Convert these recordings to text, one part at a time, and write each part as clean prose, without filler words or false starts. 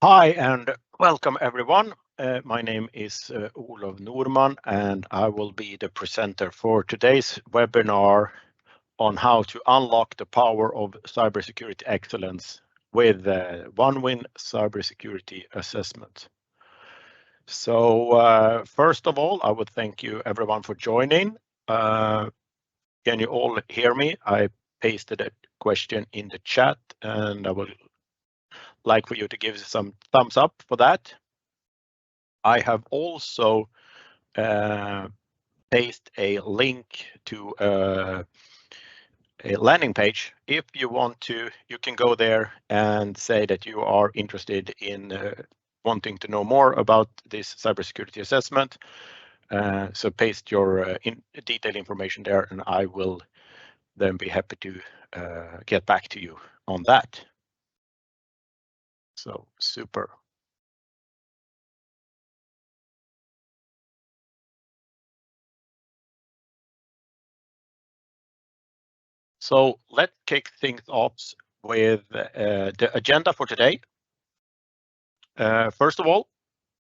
Hi and welcome everyone. My name is Olof Norman and I will be the presenter for today's webinar on how to unlock the power of cybersecurity excellence with Onevinn Cybersecurity Assessment. So first of all, I would thank you everyone for joining. Can you all hear me? I pasted a question in the chat and I would like for you to give some thumbs up for that. I have also pasted a link to a landing page. If you want to, you can go there and say that you are interested in wanting to know more about this cybersecurity assessment. So paste your detailed information there and I will then be happy to get back to you on that. So super. So let's kick things off with the agenda for today. First of all,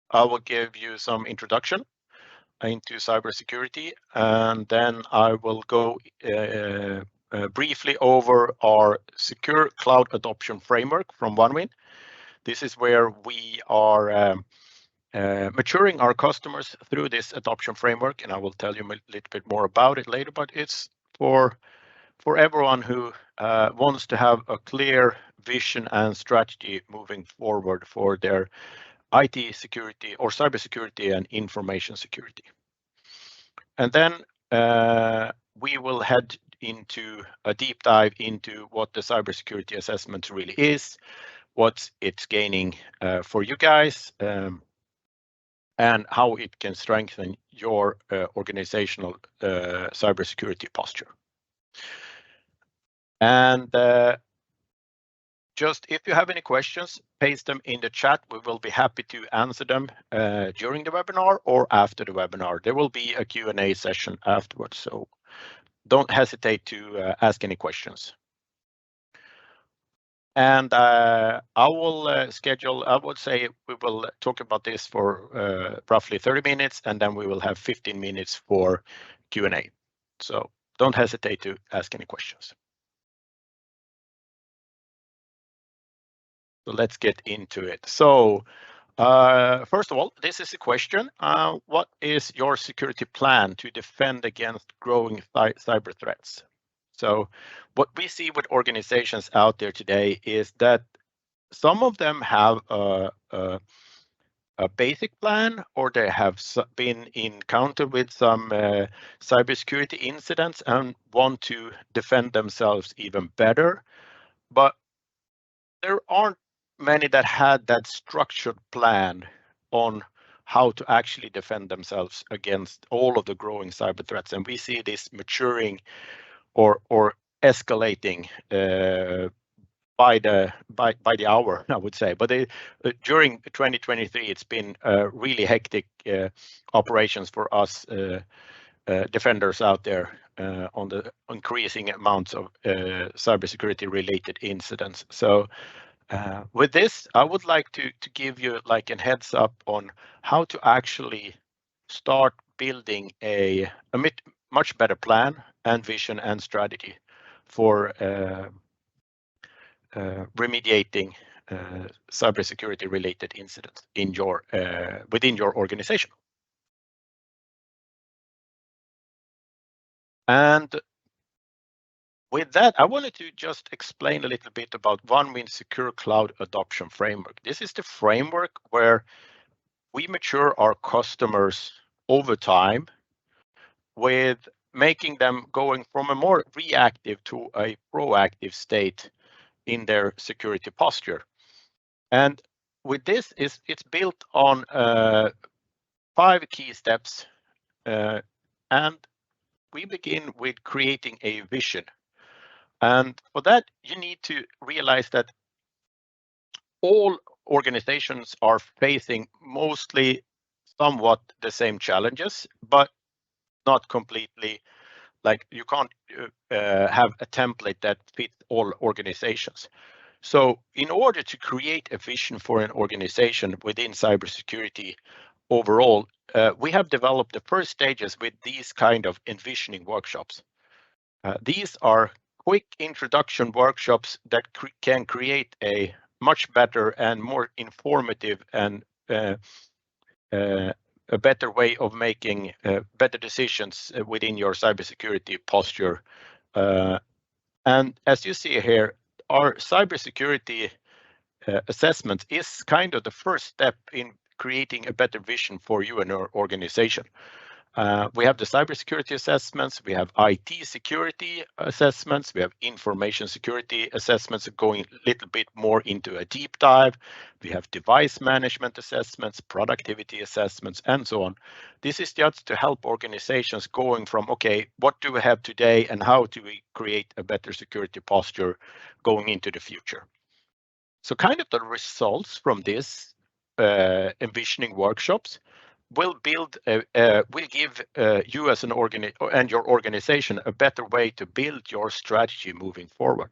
I will give you some introduction into cybersecurity, and then I will go briefly over our secure cloud adoption framework from Onevinn. This is where we are maturing our customers through this adoption framework, and I will tell you a little bit more about it later, but it's for everyone who wants to have a clear vision and strategy moving forward for their IT security or cybersecurity and information security. And then we will head into a deep dive into what the cybersecurity assessment really is, what it's gaining for you guys, and how it can strengthen your organizational cybersecurity posture. And just if you have any questions, paste them in the chat. We will be happy to answer them during the webinar or after the webinar. There will be a Q&A session afterwards, so don't hesitate to ask any questions. And I will schedule, I would say we will talk about this for roughly 30 minutes, and then we will have 15 minutes for Q&A. So don't hesitate to ask any questions. So let's get into it. So first of all, this is a question. What is your security plan to defend against growing cyber threats? So what we see with organizations out there today is that some of them have a basic plan, or they have been encountered with some cybersecurity incidents and want to defend themselves even better. But there aren't many that had that structured plan on how to actually defend themselves against all of the growing cyber threats. And we see this maturing or escalating by the hour, I would say. But during 2023, it's been really hectic operations for us defenders out there on the increasing amounts of cybersecurity related incidents. So with this, I would like to give you like a heads up on how to actually start building a much better plan and vision and strategy for remediating cybersecurity related incidents in your within your organization. And with that, I wanted to just explain a little bit about Onevinn Secure Cloud Adoption Framework. This is the framework where we mature our customers over time with making them going from a more reactive to a proactive state in their security posture. And with this, it's built on 5 key steps, and we begin with creating a vision. And for that, you need to realize that all organizations are facing mostly somewhat the same challenges, but not completely. Like you can't have a template that fits all organizations. So in order to create a vision for an organization within cybersecurity overall, we have developed the first stages with these kind of envisioning workshops. These are quick introduction workshops that can create a much better and more informative and a better way of making better decisions within your cybersecurity posture. And as you see here, our cybersecurity assessment is kind of the first step in creating a better vision for you and your organization. We have the cybersecurity assessments, we have IT security assessments, we have information security assessments going a little bit more into a deep dive. We have device management assessments, productivity assessments, and so on. This is just to help organizations going from, okay, what do we have today and how do we create a better security posture going into the future? So kind of the results from this envisioning workshops will give you as an and your organization a better way to build your strategy moving forward.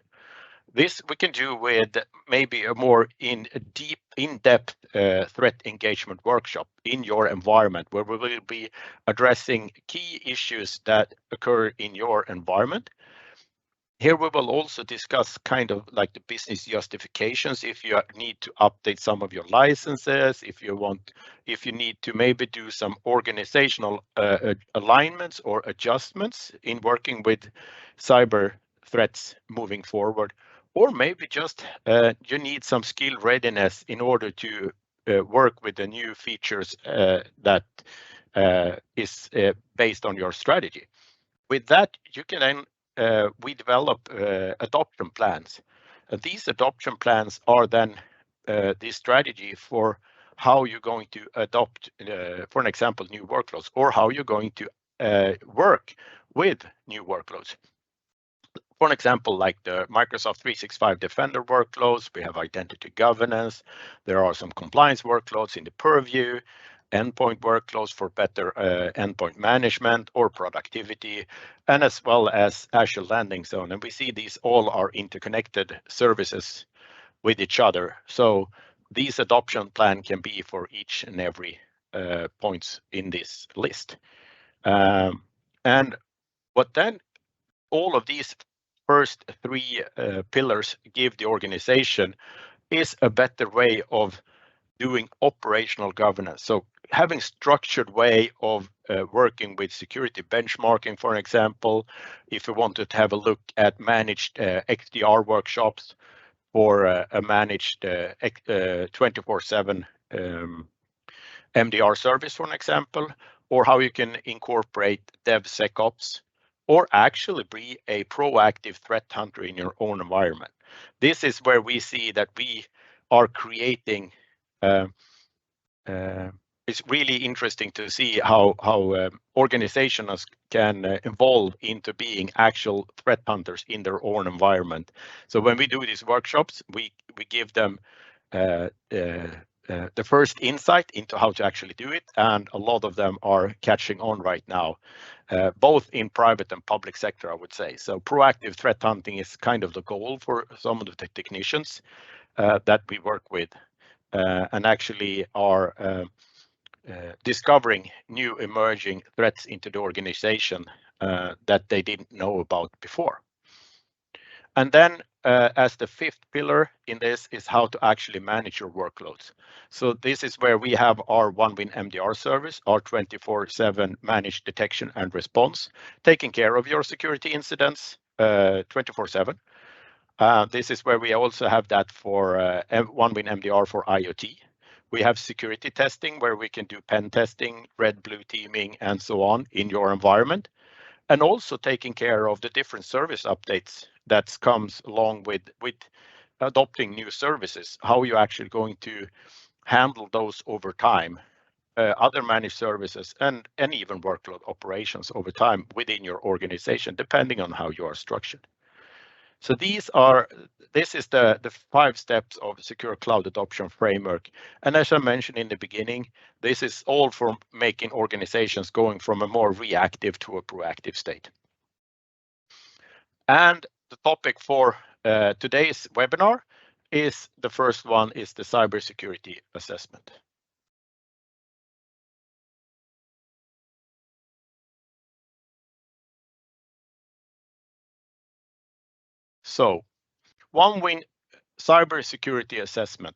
This we can do with maybe a more in-depth threat engagement workshop in your environment, where we will be addressing key issues that occur in your environment. Here we will also discuss kind of like the business justifications if you need to update some of your licenses, if you need to maybe do some organizational alignments or adjustments in working with cyber threats moving forward, or maybe just you need some skill readiness in order to work with the new features that is based on your strategy. With that, you can then we develop adoption plans. These adoption plans are then the strategy for how you're going to adopt, for an example, new workloads, or how you're going to work with new workloads. For an example, like the Microsoft 365 Defender workloads, we have identity governance. There are some compliance workloads in the purview, endpoint workloads for better endpoint management or productivity, and as well as Azure Landing Zone. And we see these all are interconnected services with each other. So these adoption plan can be for each and every points in this list. And what then all of these first three pillars give the organization is a better way of doing operational governance. So having structured way of working with security benchmarking, for example, if you wanted to have a look at managed XDR workshops for a managed 24/7 MDR service, for an example, or how you can incorporate DevSecOps, or actually be a proactive threat hunter in your own environment. This is where we see that we are creating it's really interesting to see how organizations can evolve into being actual threat hunters in their own environment. So when we do these workshops, we give them the first insight into how to actually do it, and a lot of them are catching on right now, both in private and public sector, I would say. So proactive threat hunting is kind of the goal for some of the technicians that we work with, and actually are discovering new emerging threats into the organization that they didn't know about before. And then as the fifth pillar in this is how to actually manage your workloads. So this is where we have our Onevinn MDR service, our 24/7 managed detection and response, taking care of your security incidents 24/7. This is where we also have that for Onevinn MDR for IoT. We have security testing where we can do pen testing, red, blue teaming, and so on in your environment. And also taking care of the different service updates that comes along with adopting new services, how you're actually going to handle those over time, other managed services, and even workload operations over time within your organization, depending on how you are structured. So this is the 5 steps of secure cloud adoption framework. And as I mentioned in the beginning, this is all for making organizations going from a more reactive to a proactive state. And the topic for today's webinar is the first one is the cybersecurity assessment. So Onevinn cybersecurity assessment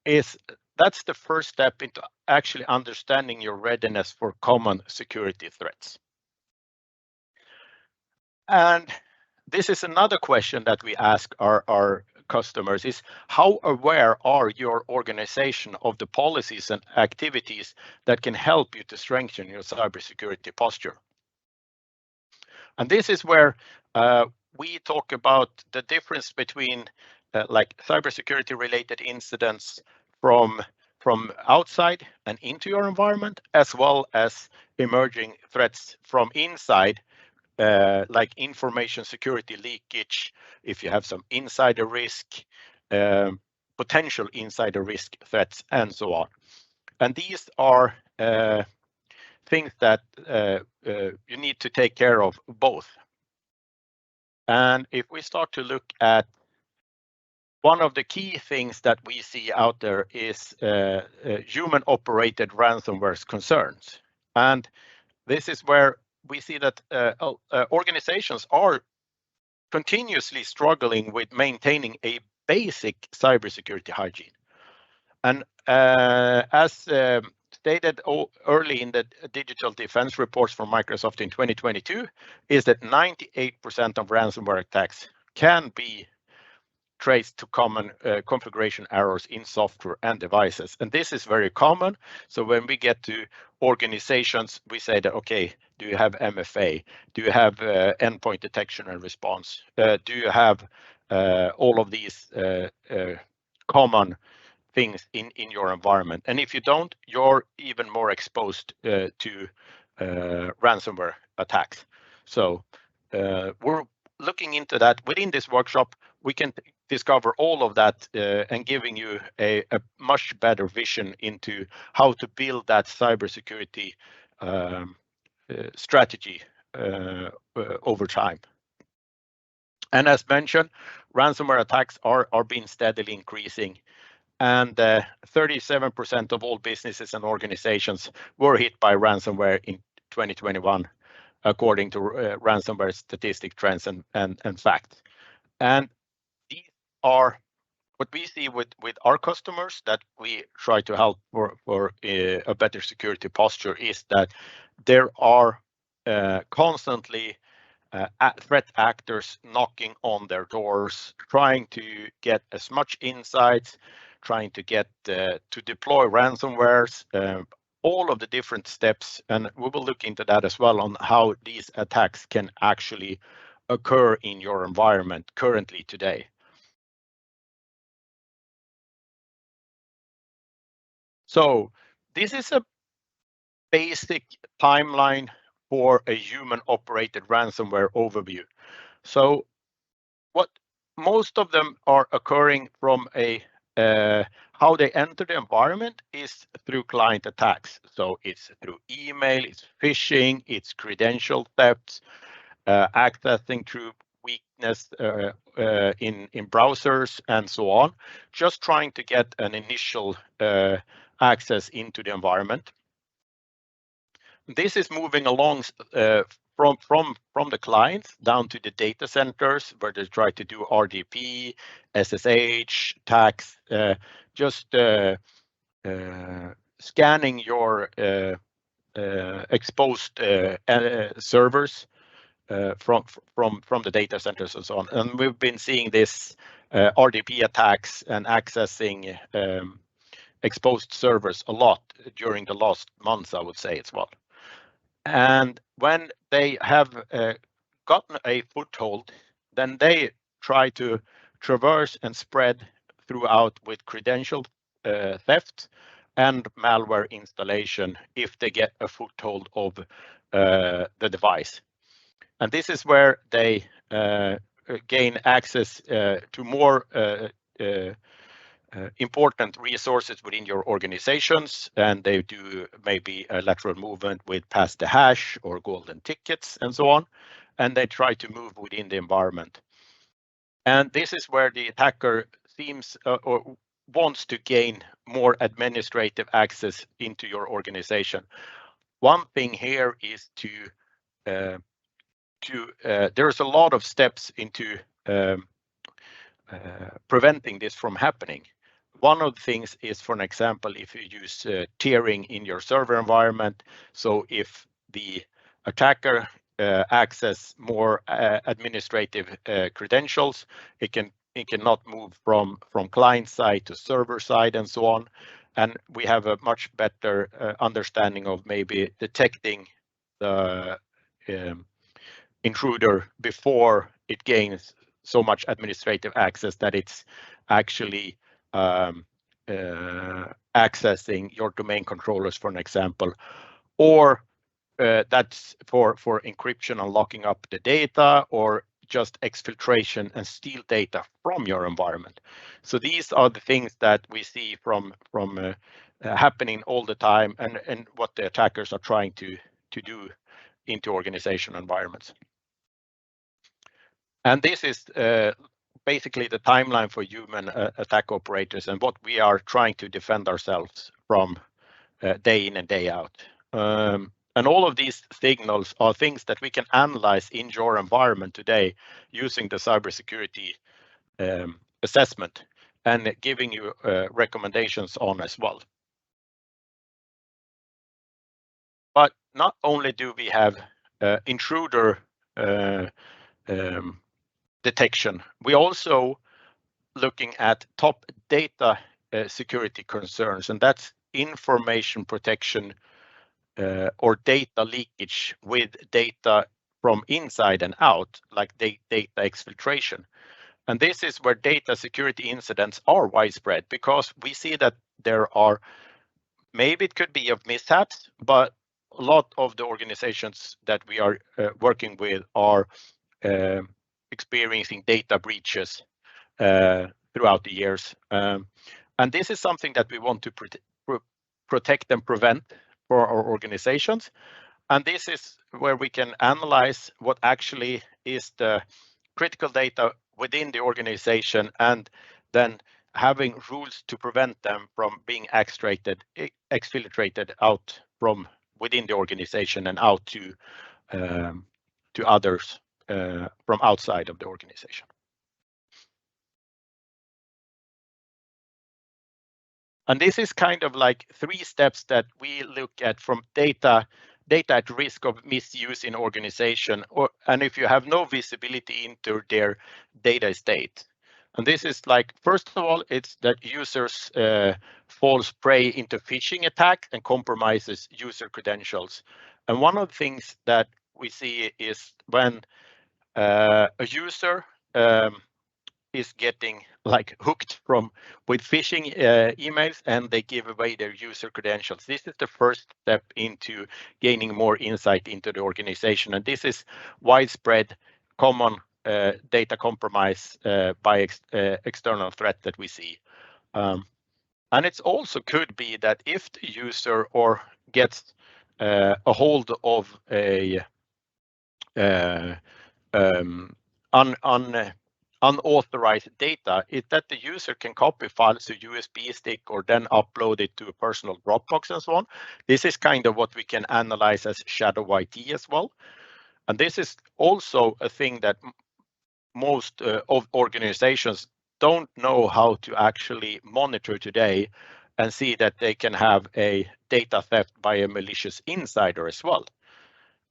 that's the first step into actually understanding your readiness for common security threats. And this is another question that we ask our customers is how aware are your organization of the policies and activities that can help you to strengthen your cybersecurity posture? And this is where we talk about the difference between like cybersecurity related incidents from outside and into your environment, as well as emerging threats from inside, like information security leakage, if you have some insider risk, potential insider risk threats, and so on. And these are things that you need to take care of both. And if we start to look at one of the key things that we see out there is human operated ransomware concerns. And this is where we see that organizations are continuously struggling with maintaining a basic cybersecurity hygiene. And as stated early in the digital defense reports from Microsoft in 2022, is that 98% of ransomware attacks can be traced to common configuration errors in software and devices. And this is very common. So when we get to organizations, we say that, okay, do you have MFA? Do you have endpoint detection and response? Do you have all of these common things in your environment? And if you don't, you're even more exposed to ransomware attacks. So we're looking into that. Within this workshop, we can discover all of that and giving you a much better vision into how to build that cybersecurity strategy over time. And as mentioned, ransomware attacks are being steadily increasing, and 37% of all businesses and organizations were hit by ransomware in 2021, according to ransomware statistic trends and facts. And these are what we see with our customers that we try to help for a better security posture is that there are constantly threat actors knocking on their doors, trying to get as much insights, trying to get to deploy ransomwares, all of the different steps, and we will look into that as well on how these attacks can actually occur in your environment currently today. So this is a basic timeline for a human-operated ransomware overview. So what most of them are occurring from a how they enter the environment is through client attacks. So it's through email, it's phishing, it's credential thefts, accessing through weakness in browsers and so on, just trying to get an initial access into the environment. This is moving along from the clients down to the data centers where they try to do RDP, SSH, tags, just scanning your exposed servers from the data centers and so on. And we've been seeing this RDP attacks and accessing exposed servers a lot during the last months, I would say as well. And when they have gotten a foothold, then they try to traverse and spread throughout with credential theft and malware installation if they get a foothold of the device. And this is where they gain access to more important resources within your organizations, and they do maybe a lateral movement with pass the hash or golden tickets and so on, and they try to move within the environment. And this is where the attacker seems or wants to gain more administrative access into your organization. One thing here is there's a lot of steps into preventing this from happening. One of the things is, for an example, if you use tiering in your server environment, so if the attacker access more administrative credentials, it cannot move from client side to server side and so on. And we have a much better understanding of maybe detecting the intruder before it gains so much administrative access that it's actually accessing your domain controllers, for an example, or that's for encryption and locking up the data, or just exfiltration and steal data from your environment. So these are the things that we see from happening all the time, and what the attackers are trying to do into organization environments. And this is basically the timeline for human attack operators and what we are trying to defend ourselves from day in and day out. And all of these signals are things that we can analyze in your environment today using the cybersecurity assessment and giving you recommendations on as well. But not only do we have intruder detection, we also looking at top data security concerns, and that's information protection or data leakage with data from inside and out, like data exfiltration. And this is where data security incidents are widespread, because we see that there are, maybe it could be of mishaps, but a lot of the organizations that we are working with are experiencing data breaches throughout the years. And this is something that we want to protect and prevent for our organizations. And this is where we can analyze what actually is the critical data within the organization, and then having rules to prevent them from being exfiltrated out from within the organization and out to others from outside of the organization. And this is kind of like 3 steps that we look at from data at risk of misuse in organization, and if you have no visibility into their data estate. And this is like, first of all, it's that users falls prey into phishing attack and compromises user credentials. And one of the things that we see is when a user is getting like hooked with phishing emails, and they give away their user credentials. This is the first step into gaining more insight into the organization, and this is widespread common data compromise by external threat that we see. And it also could be that if the user gets a hold of a unauthorized data, is that the user can copy files to USB stick or then upload it to a personal Dropbox and so on. This is kind of what we can analyze as shadow IT as well. And this is also a thing that most of organizations don't know how to actually monitor today, and see that they can have a data theft by a malicious insider as well.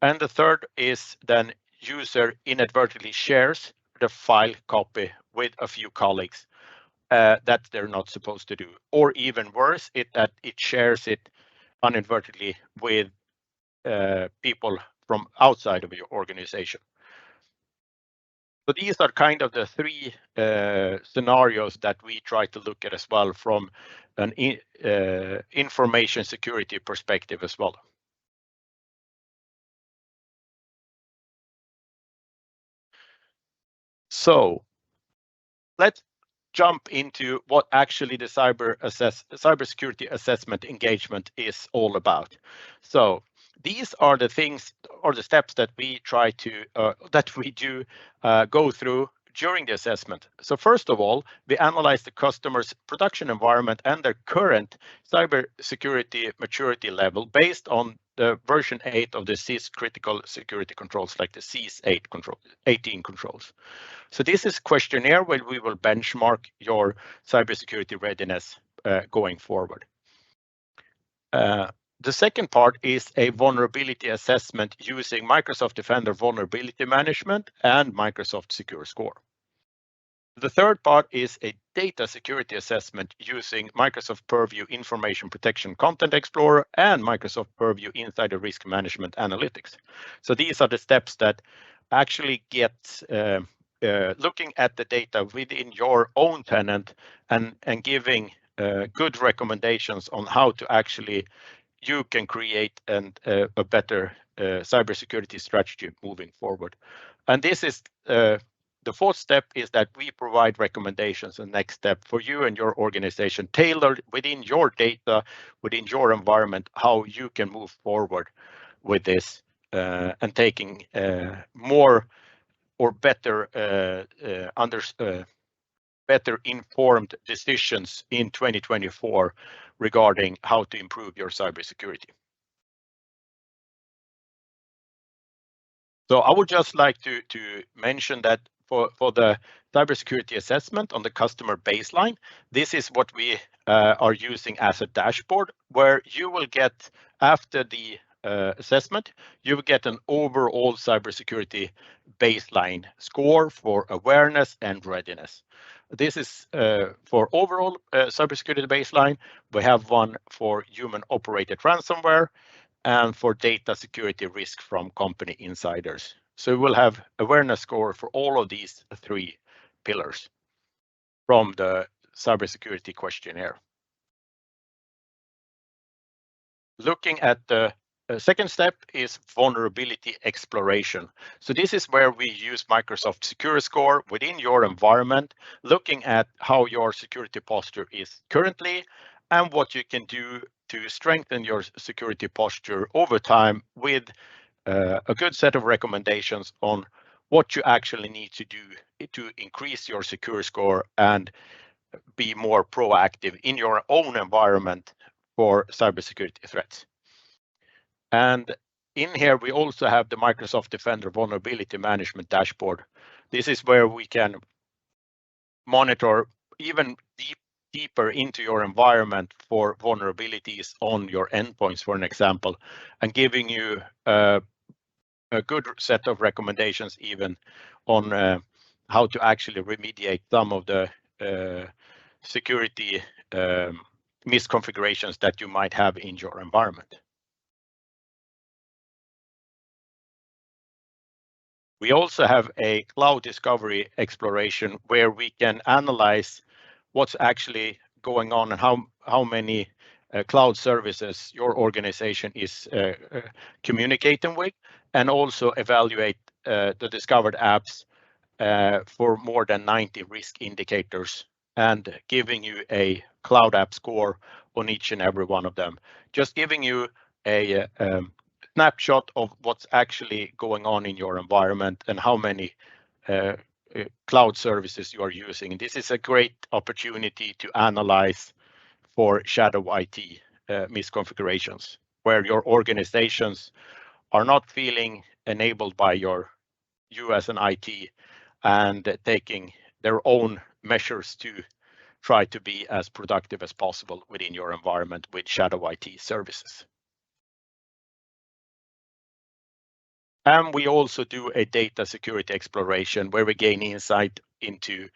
And the third is then user inadvertently shares the file copy with a few colleagues that they're not supposed to do, or even worse, that it shares it inadvertently with people from outside of your organization. So these are kind of the 3 scenarios that we try to look at as well from an information security perspective as well. So let's jump into what actually the cybersecurity assessment engagement is all about. So these are the things or the steps that we try to that we do go through during the assessment. So first of all, we analyze the customer's production environment and their current cybersecurity maturity level based on the version 8 of the CIS critical security controls, like the CIS 18 controls. So this is a questionnaire where we will benchmark your cybersecurity readiness going forward. The second part is a vulnerability assessment using Microsoft Defender Vulnerability Management and Microsoft Secure Score. The third part is a data security assessment using Microsoft Purview Information Protection Content Explorer and Microsoft Purview Insider Risk Management Analytics. So these are the steps that actually get looking at the data within your own tenant and giving good recommendations on how to actually you can create a better cybersecurity strategy moving forward. And this is the fourth step is that we provide recommendations and next step for you and your organization tailored within your data, within your environment, how you can move forward with this and taking more or better better informed decisions in 2024 regarding how to improve your cybersecurity. So I would just like to mention that for the cybersecurity assessment on the customer baseline, this is what we are using as a dashboard, where you will get, after the assessment, you will get an overall cybersecurity baseline score for awareness and readiness. This is for overall cybersecurity baseline. We have one for human operated ransomware and for data security risk from company insiders. So we'll have awareness score for all of these three pillars from the cybersecurity questionnaire. Looking at the second step is vulnerability exploration. So this is where we use Microsoft Secure Score within your environment, looking at how your security posture is currently and what you can do to strengthen your security posture over time with a good set of recommendations on what you actually need to do to increase your secure score and be more proactive in your own environment for cybersecurity threats. And in here, we also have the Microsoft Defender Vulnerability Management Dashboard. This is where we can monitor even deeper into your environment for vulnerabilities on your endpoints, for an example, and giving you a good set of recommendations even on how to actually remediate some of the security misconfigurations that you might have in your environment. We also have a cloud discovery exploration where we can analyze what's actually going on and how many cloud services your organization is communicating with, and also evaluate the discovered apps for more than 90 risk indicators and giving you a cloud app score on each and every one of them. Just giving you a snapshot of what's actually going on in your environment and how many cloud services you are using. This is a great opportunity to analyze for shadow IT misconfigurations, where your organizations are not feeling enabled by you as an IT and taking their own measures to try to be as productive as possible within your environment with shadow IT services. And we also do a data security exploration where we gain insight into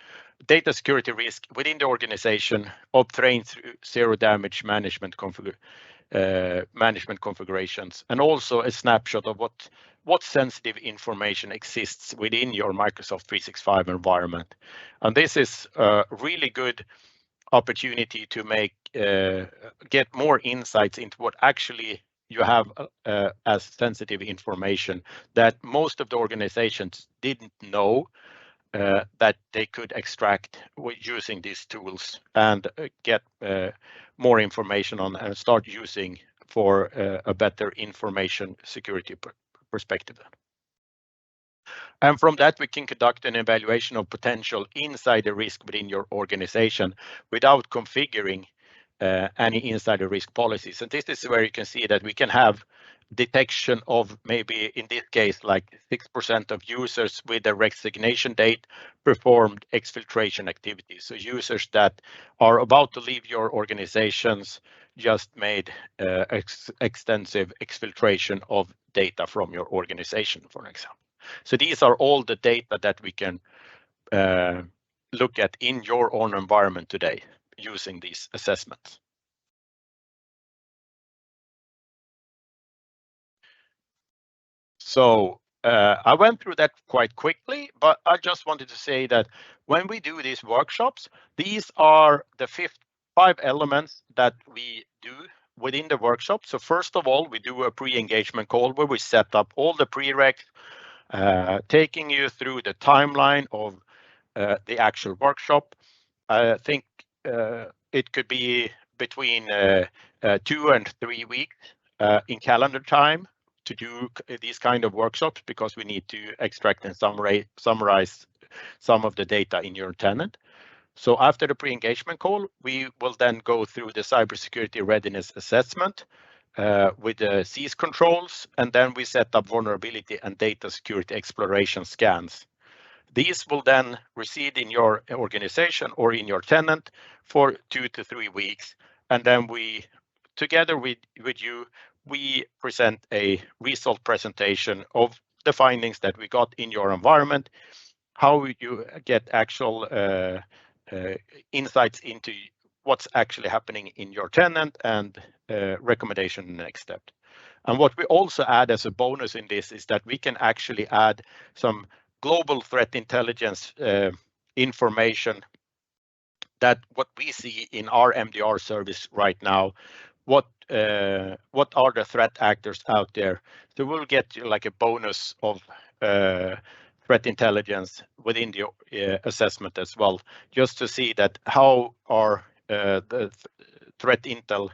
data security risk within the organization, obtained through zero damage management configurations, and also a snapshot of what sensitive information exists within your Microsoft 365 environment. And this is a really good opportunity to get more insights into what actually you have as sensitive information that most of the organizations didn't know that they could extract using these tools and get more information on and start using for a better information security perspective. And from that, we can conduct an evaluation of potential insider risk within your organization without configuring any insider risk policies. And this is where you can see that we can have detection of maybe in this case like 6% of users with a resignation date performed exfiltration activities. So users that are about to leave your organizations just made extensive exfiltration of data from your organization, for example. So these are all the data that we can look at in your own environment today using these assessments. So I went through that quite quickly, but I just wanted to say that when we do these workshops, these are the five elements that we do within the workshop. So first of all, we do a pre-engagement call where we set up all the prereqs, taking you through the timeline of the actual workshop. I think it could be between 2 and 3 weeks in calendar time to do these kind of workshops because we need to extract and summarize some of the data in your tenant. So after the pre-engagement call, we will then go through the cybersecurity readiness assessment with the SEAS controls, and then we set up vulnerability and data security exploration scans. These will then reside in your organization or in your tenant for 2 to 3 weeks. And then we, together with you, we present a result presentation of the findings that we got in your environment, how you get actual insights into what's actually happening in your tenant and recommendation next step. And what we also add as a bonus in this is that we can actually add some global threat intelligence information that what we see in our MDR service right now, what are the threat actors out there. So we'll get like a bonus of threat intelligence within the assessment as well, just to see that how are the threat intel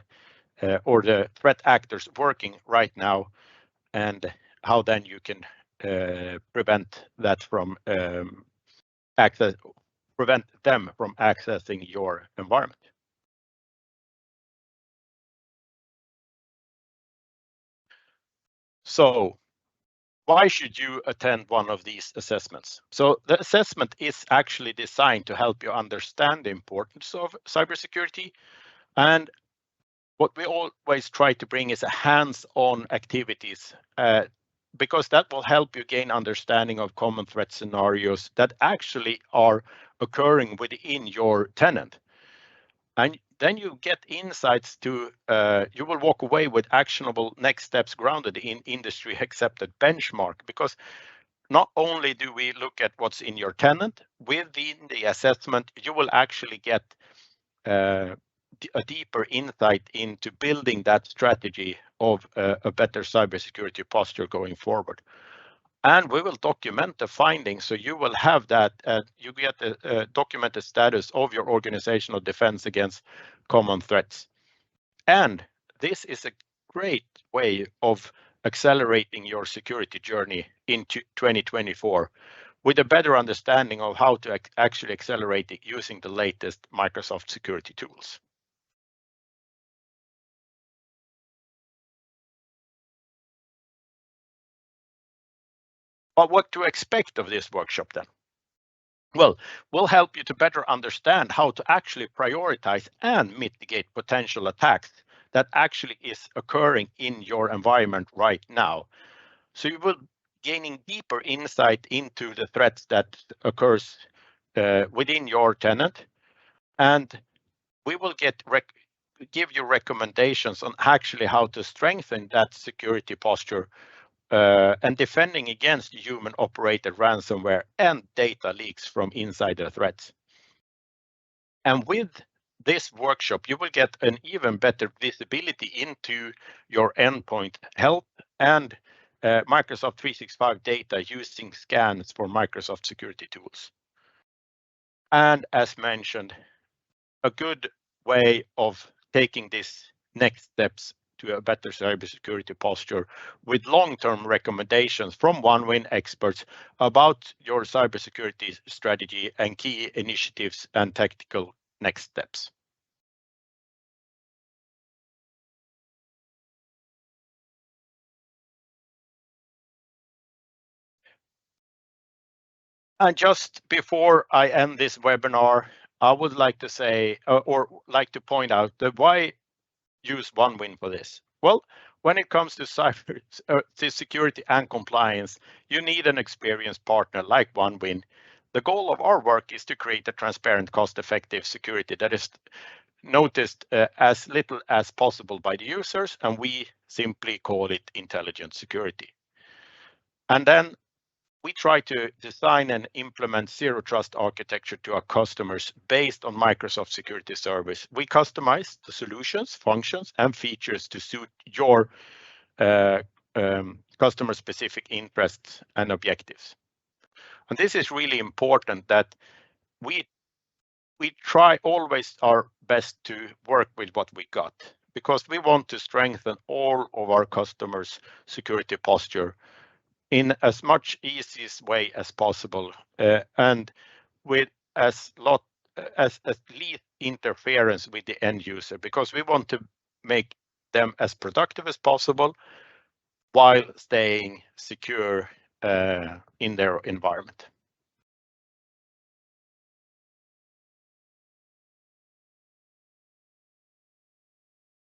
or the threat actors working right now, and how then you can prevent that from prevent them from accessing your environment. So why should you attend one of these assessments? So the assessment is actually designed to help you understand the importance of cybersecurity, and what we always try to bring is a hands-on activities because that will help you gain understanding of common threat scenarios that actually are occurring within your tenant. And then you get insights to, you will walk away with actionable next steps grounded in industry accepted benchmark, because not only do we look at what's in your tenant, within the assessment, you will actually get a deeper insight into building that strategy of a better cybersecurity posture going forward. And we will document the findings, so you will have that, you get a documented status of your organizational defense against common threats. And this is a great way of accelerating your security journey into 2024 with a better understanding of how to actually accelerate it using the latest Microsoft security tools. But what to expect of this workshop then? Well, we'll help you to better understand how to actually prioritize and mitigate potential attacks that actually is occurring in your environment right now. So you will gaining deeper insight into the threats that occurs within your tenant, and we will give you recommendations on actually how to strengthen that security posture and defending against human operated ransomware and data leaks from insider threats. And with this workshop, you will get an even better visibility into your endpoint health and Microsoft 365 data using scans for Microsoft security tools. And as mentioned, a good way of taking these next steps to a better cybersecurity posture with long-term recommendations from Onevinn experts about your cybersecurity strategy and key initiatives and tactical next steps. And just before I end this webinar, I would like to say, or like to point out that why use Onevinn for this? Well, when it comes to cyber to security and compliance, you need an experienced partner like Onevinn. The goal of our work is to create a transparent, cost-effective security that is noticed as little as possible by the users, and we simply call it intelligent security. And then we try to design and implement zero trust architecture to our customers based on Microsoft Security Service. We customize the solutions, functions, and features to suit your customer specific interests and objectives. And this is really important that we try always our best to work with what we got, because we want to strengthen all of our customers' security posture in as much easiest way as possible, and with as least interference with the end user, because we want to make them as productive as possible while staying secure in their environment.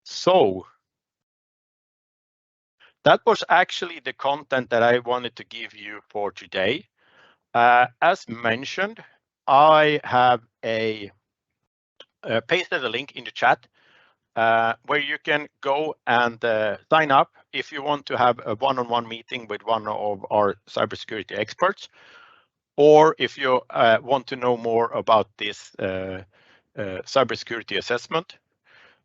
So that was actually the content that I wanted to give you for today. As mentioned, I have pasted a link in the chat where you can go and sign up if you want to have a one-on-one meeting with one of our cybersecurity experts, or if you want to know more about this cybersecurity assessment.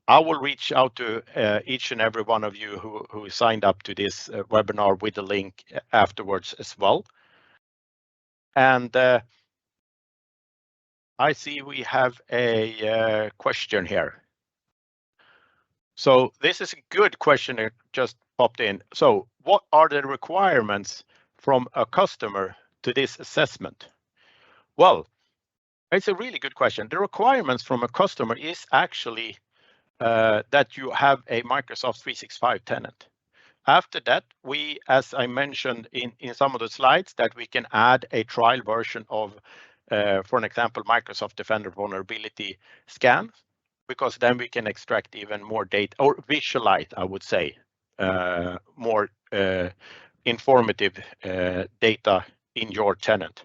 I will reach out to each and every one of you who signed up to this webinar with the link afterwards as well. And I see we have a question here. So this is a good question that just popped in. So what are the requirements from a customer to this assessment? Well, it's a really good question. The requirements from a customer is actually that you have a Microsoft 365 tenant. After that, we, as I mentioned in some of the slides, that we can add a trial version of, for an example, Microsoft Defender vulnerability scan, because then we can extract even more data, or visualize, I would say, more informative data in your tenant.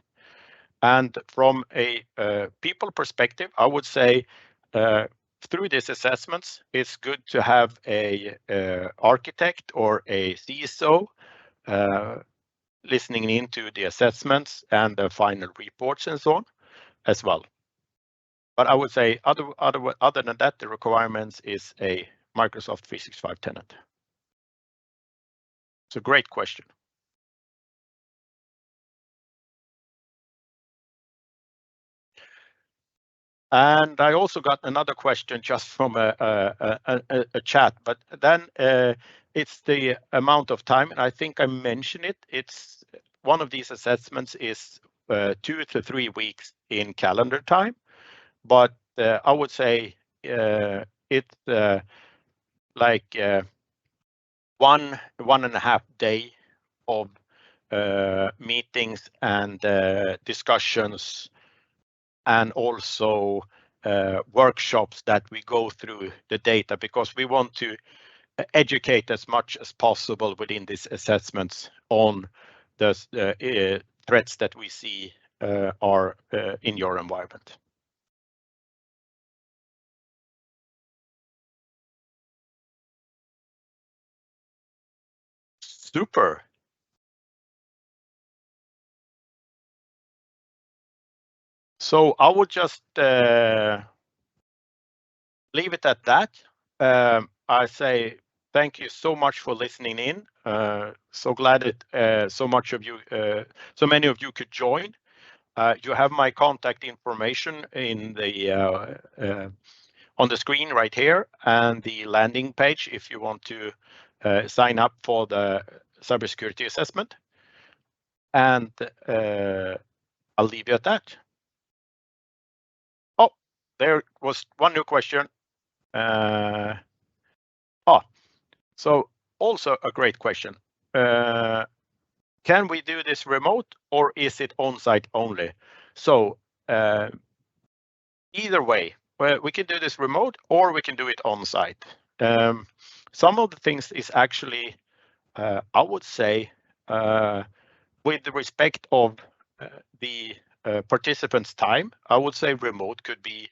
And from a people perspective, I would say through these assessments, it's good to have a architect or a CISO listening into the assessments and the final reports and so on as well. But I would say other than that, the requirements is a Microsoft 365 tenant. It's a great question. And I also got another question just from a chat, but then it's the amount of time, and I think I mentioned it. It's one of these assessments is 2 to 3 weeks in calendar time, but I would say it's like 1.5 day of meetings and discussions, and also workshops that we go through the data, because we want to educate as much as possible within these assessments on the threats that we see are in your environment. Super. So I would just leave it at that. I say thank you so much for listening in. So glad that so many of you could join. You have my contact information in the on the screen right here and the landing page if you want to sign up for the cybersecurity assessment. And I'll leave you at that. Oh, there was one new question. So also a great question. Can we do this remote or is it on-site only? So either way, we can do this remote or we can do it on-site. Some of the things is actually, I would say, with the respect of the participants' time, I would say remote could be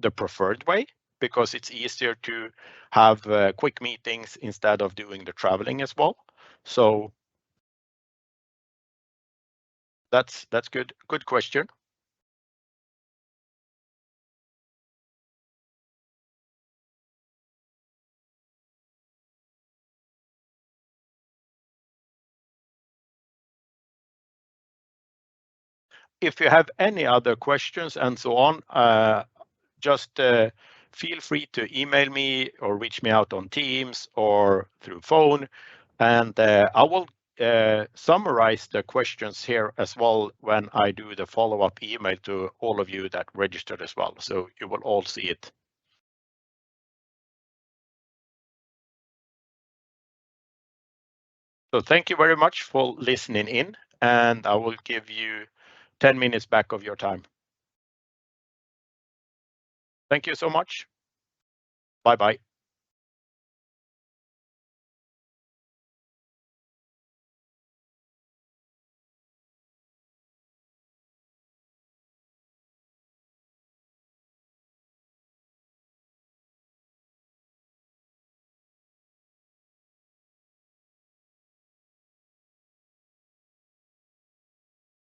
the preferred way because it's easier to have quick meetings instead of doing the traveling as well. So that's good. Good question. If you have any other questions and so on, just feel free to email me or reach me out on Teams or through phone, and I will summarize the questions here as well when I do the follow-up email to all of you that registered as well, so you will all see it. So thank you very much for listening in, and I will give you 10 minutes back of your time. Thank you so much. Bye-bye.